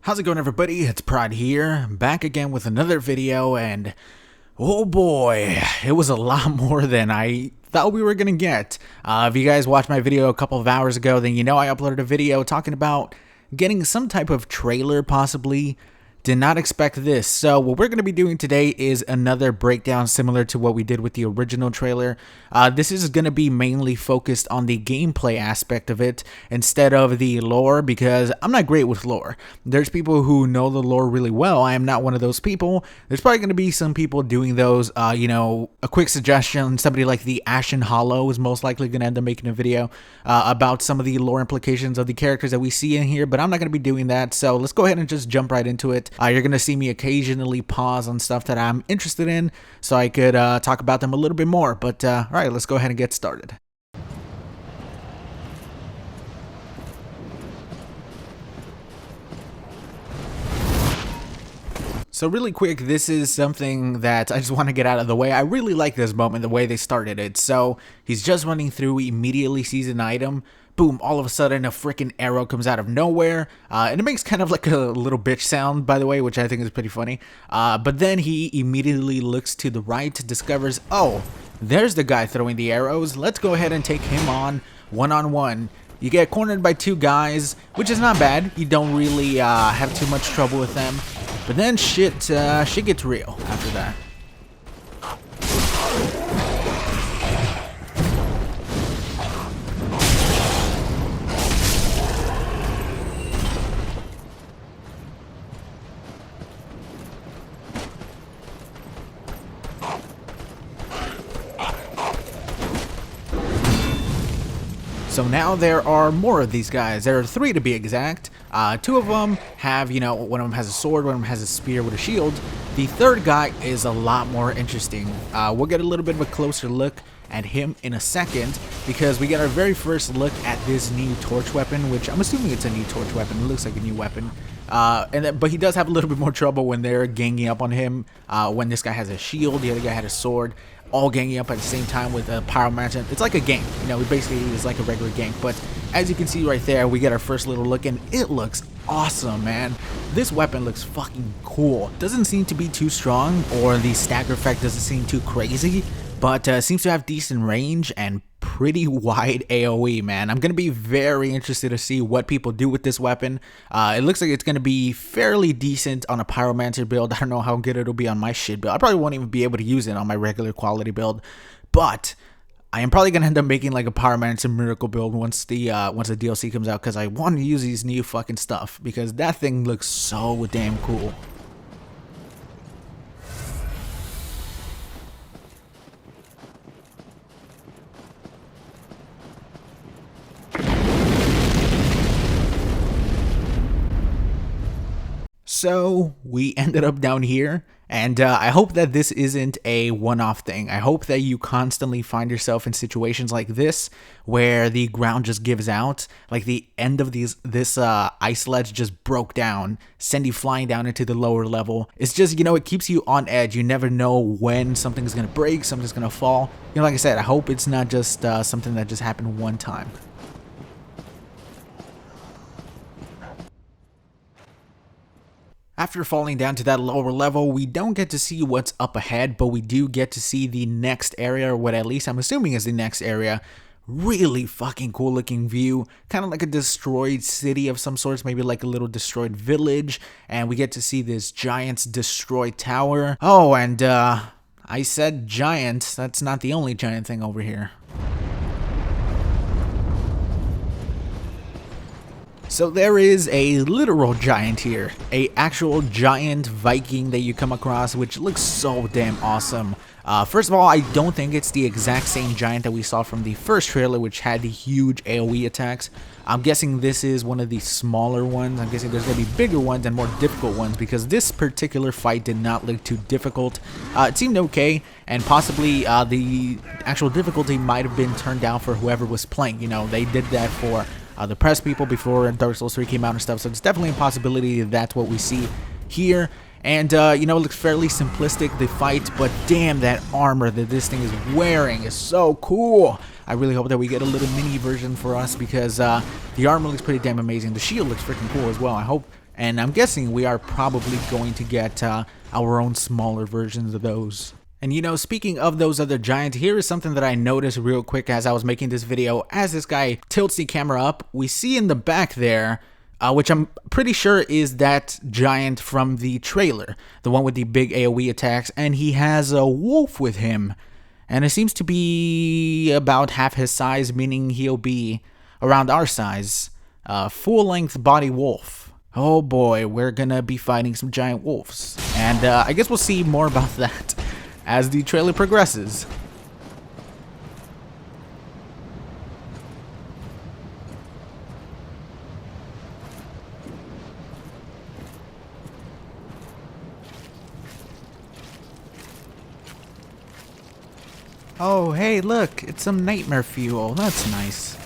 How's it going, everybody? It's Prod here, back again with another video, and oh boy, it was a lot more than I thought we were gonna get. If you guys watched my video a couple of hours ago, then you know I uploaded a video talking about getting some type of trailer, possibly. Did not expect this. So what we're going to be doing today is another breakdown similar to what we did with the original trailer. This is going to be mainly focused on the gameplay aspect of it instead of the lore, because I'm not great with lore. There's people who know the lore really well. I am not one of those people. There's probably going to be some people doing those, a quick suggestion. Somebody like the Ashen Hollow is most likely going to end up making a video about some of the lore implications of the characters that we see in here, but I'm not going to be doing that. So let's go ahead and just jump right into it. You're going to see me occasionally pause on stuff that I'm interested in so I could talk about them a little bit more. But all right, let's go ahead and get started. So really quick, this is something that I just want to get out of the way. I really like this moment, the way they started it. So he's just running through, immediately sees an item. Boom, all of a sudden a freaking arrow comes out of nowhere, and it makes kind of like a little bitch sound, by the way, which I think is pretty funny. But then he immediately looks to the right, discovers, oh, there's the guy throwing the arrows. Let's go ahead and take him on one-on-one. You get cornered by two guys, which is not bad. You don't really have too much trouble with them. But then shit gets real after that. So now there are more of these guys. There are three to be exact. Two of them have, one of them has a sword, one of them has a spear with a shield. The third guy is a lot more interesting. We'll get a little bit of a closer look at him in a second, because we get our very first look at this new torch weapon, which I'm assuming it's a new torch weapon. It looks like a new weapon. But he does have a little bit more trouble when they're ganging up on him. When this guy has a shield, the other guy had a sword, all ganging up at the same time with a pyromancer. It's like a gank, it basically is like a regular gank. But as you can see right there, we get our first little look, and it looks awesome, man. This weapon looks fucking cool. Doesn't seem to be too strong, or the stagger effect doesn't seem too crazy, but seems to have decent range and pretty wide AoE, man. I'm going to be very interested to see what people do with this weapon. It looks like it's going to be fairly decent on a pyromancer build. I don't know how good it'll be on my shit build. I probably won't even be able to use it on my regular quality build, but I am probably going to end up making like a pyromancer miracle build once the DLC comes out, because I want to use these new fucking stuff, because that thing looks so damn cool. So we ended up down here, and I hope that this isn't a one-off thing. I hope that you constantly find yourself in situations like this where the ground just gives out, like the end of this ice ledge just broke down, send you flying down into the lower level. It's just, it keeps you on edge. You never know when something's gonna break, something's gonna fall. Like I said, I hope it's not just something that just happened one time. After falling down to that lower level, we don't get to see what's up ahead, but we do get to see the next area, or what at least I'm assuming is the next area. Really fucking cool looking view, kind of like a destroyed city of some sorts, maybe like a little destroyed village, and we get to see this giant's destroyed tower. Oh, and I said giant, that's not the only giant thing over here. So there is a literal giant here, a actual giant Viking that you come across, which looks so damn awesome. First of all, I don't think it's the exact same giant that we saw from the first trailer, which had the huge AoE attacks. I'm guessing this is one of the smaller ones. I'm guessing there's going to be bigger ones and more difficult ones, because this particular fight did not look too difficult. It seemed okay, and possibly the actual difficulty might have been turned down for whoever was playing. They did that for the press people before Dark Souls 3 came out and stuff, so it's definitely a possibility that's what we see here. And, it looks fairly simplistic, the fight, but damn, that armor that this thing is wearing is so cool. I really hope that we get a little mini version for us, because the armor looks pretty damn amazing. The shield looks freaking cool as well. I hope and I'm guessing we are probably going to get our own smaller versions of those. And you know, speaking of those other giants, here is something that I noticed real quick as I was making this video. As this guy tilts the camera up, we see in the back there, which I'm pretty sure is that giant from the trailer, the one with the big AoE attacks, and he has a wolf with him. And it seems to be about half his size, meaning he'll be around our size. Full-length body wolf. Oh boy, we're gonna be fighting some giant wolves. And I guess we'll see more about that as the trailer progresses. Oh, hey, look, it's some nightmare fuel. That's nice.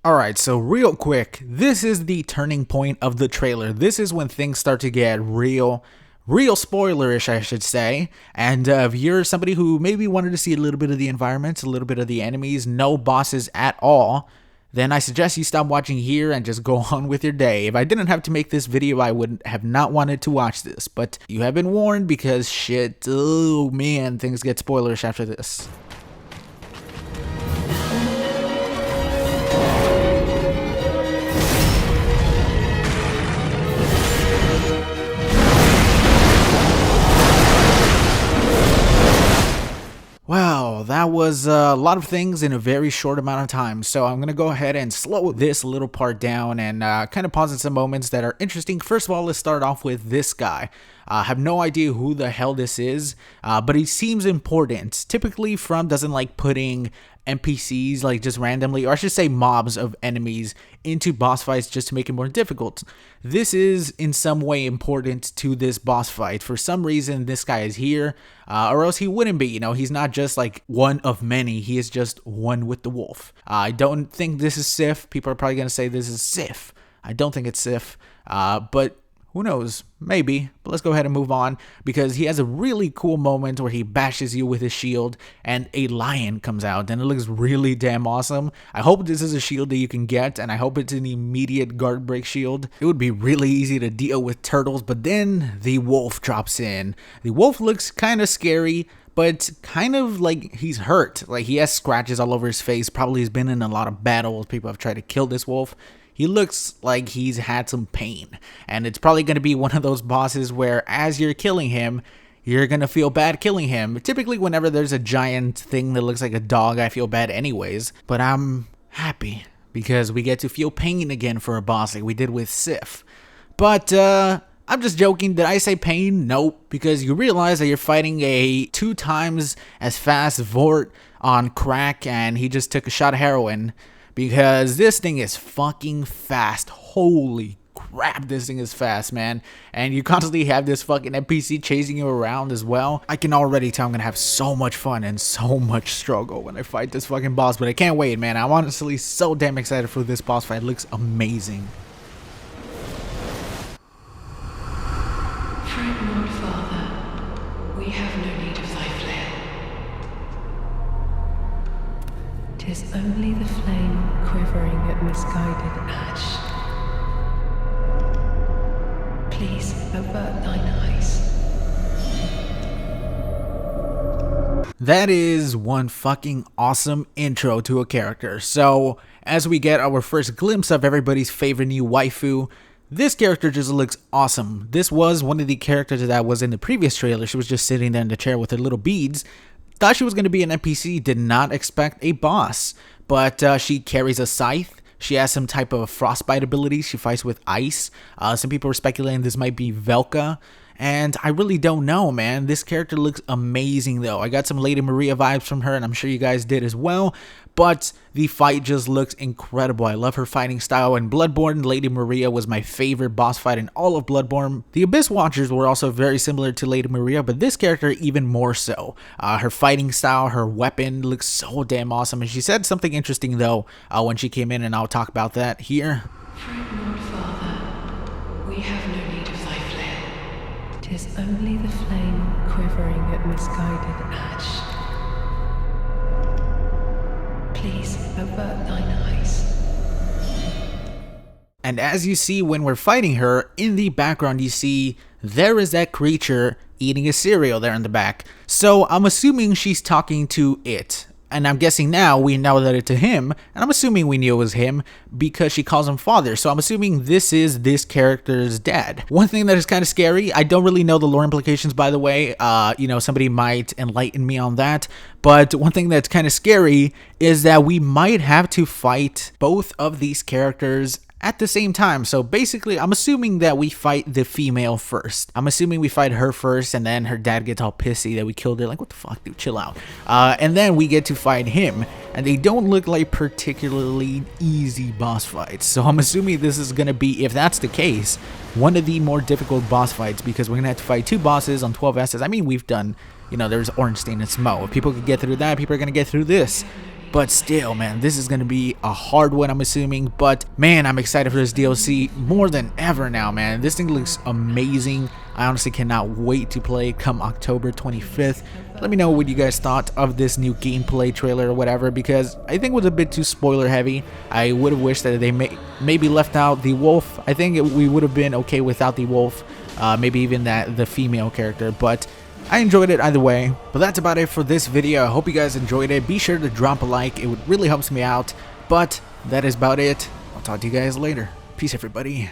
Alright, so real quick, this is the turning point of the trailer. This is when things start to get real spoilerish, I should say. And if you're somebody who maybe wanted to see a little bit of the environment, a little bit of the enemies, no bosses at all, then I suggest you stop watching here and just go on with your day. If I didn't have to make this video, I would have not wanted to watch this. But you have been warned because shit, oh man, things get spoilerish after this. Wow, that was a lot of things in a very short amount of time, so I'm going to go ahead and slow this little part down and kind of pause in some moments that are interesting. First of all, let's start off with this guy. I have no idea who the hell this is, but he seems important. Typically, From doesn't like putting NPCs like just randomly, or I should say mobs of enemies, into boss fights just to make it more difficult. This is in some way important to this boss fight. For some reason, this guy is here, or else he wouldn't be. You know, he's not just like one of many. He is just one with the wolf. I don't think this is Sif. People are probably going to say this is Sif. I don't think it's Sif, but who knows? Maybe. But let's go ahead and move on, because he has a really cool moment where he bashes you with his shield and a lion comes out, and it looks really damn awesome. I hope this is a shield that you can get, and I hope it's an immediate guard break shield. It would be really easy to deal with turtles, but then the wolf drops in. The wolf looks kind of scary, but kind of like he's hurt. Like he has scratches all over his face. Probably has been in a lot of battles. People have tried to kill this wolf. He looks like he's had some pain, and it's probably going to be one of those bosses where as you're killing him, you're going to feel bad killing him. Typically, whenever there's a giant thing that looks like a dog, I feel bad anyways, but I'm happy because we get to feel pain again for a boss like we did with Sif. But, I'm just joking. Did I say pain? Nope, because you realize that you're fighting a 2 times as fast Vort on crack, and he just took a shot of heroin. Because this thing is fucking fast. Holy crap, this thing is fast, man. And you constantly have this fucking NPC chasing you around as well. I can already tell I'm gonna have so much fun and so much struggle when I fight this fucking boss. But I can't wait, man. I'm honestly so damn excited for this boss fight. It looks amazing. Fret not, Father. We have no need of thy flail. 'Tis only the flame quivering at misguided ash. Please avert thine eyes. That is one fucking awesome intro to a character. So, as we get our first glimpse of everybody's favorite new waifu, this character just looks awesome. This was one of the characters that was in the previous trailer. She was just sitting there in the chair with her little beads. Thought she was going to be an NPC, did not expect a boss, but she carries a scythe. She has some type of frostbite ability. She fights with ice. Some people are speculating this might be Velka, and I really don't know, man. This character looks amazing, though. I got some Lady Maria vibes from her, and I'm sure you guys did as well, but the fight just looks incredible. I love her fighting style. In Bloodborne, Lady Maria was my favorite boss fight in all of Bloodborne. The Abyss Watchers were also very similar to Lady Maria, but this character even more so. Her fighting style, her weapon looks so damn awesome, and she said something interesting, though, when she came in, and I'll talk about that here. Fret not, Father. We have no need of thy flail. 'Tis only the flame quivering at misguided ash. avert thine eyes. And as you see when we're fighting her, in the background you see there is that creature eating a cereal there in the back. So I'm assuming she's talking to it. And I'm guessing now we know that it's to him, and I'm assuming we knew it was him because she calls him father. So I'm assuming this is this character's dad. One thing that is kind of scary, I don't really know the lore implications, by the way. You know, somebody might enlighten me on that. But one thing that's kind of scary is that we might have to fight both of these characters at the same time. So basically, I'm assuming that we fight the female first. I'm assuming we fight her first, and then her dad gets all pissy that we killed her. Like, what the fuck, dude? Chill out. And then we get to fight him. And they don't look like particularly easy boss fights. So I'm assuming this is going to be, if that's the case, one of the more difficult boss fights, because we're going to have to fight two bosses on 12 S's. I mean, we've done, you know, there's Ornstein and Smo. If people could get through that, people are going to get through this. But still, man, this is going to be a hard one, I'm assuming. But, man, I'm excited for this DLC more than ever now, man. This thing looks amazing. I honestly cannot wait to play it come October 25th. Let me know what you guys thought of this new gameplay trailer or whatever, because I think it was a bit too spoiler heavy. I would have wished that they maybe left out the wolf. I think we would have been okay without the wolf. Maybe even the female character, but I enjoyed it either way. But that's about it for this video. I hope you guys enjoyed it. Be sure to drop a like. It really helps me out. But that is about it. I'll talk to you guys later. Peace, everybody.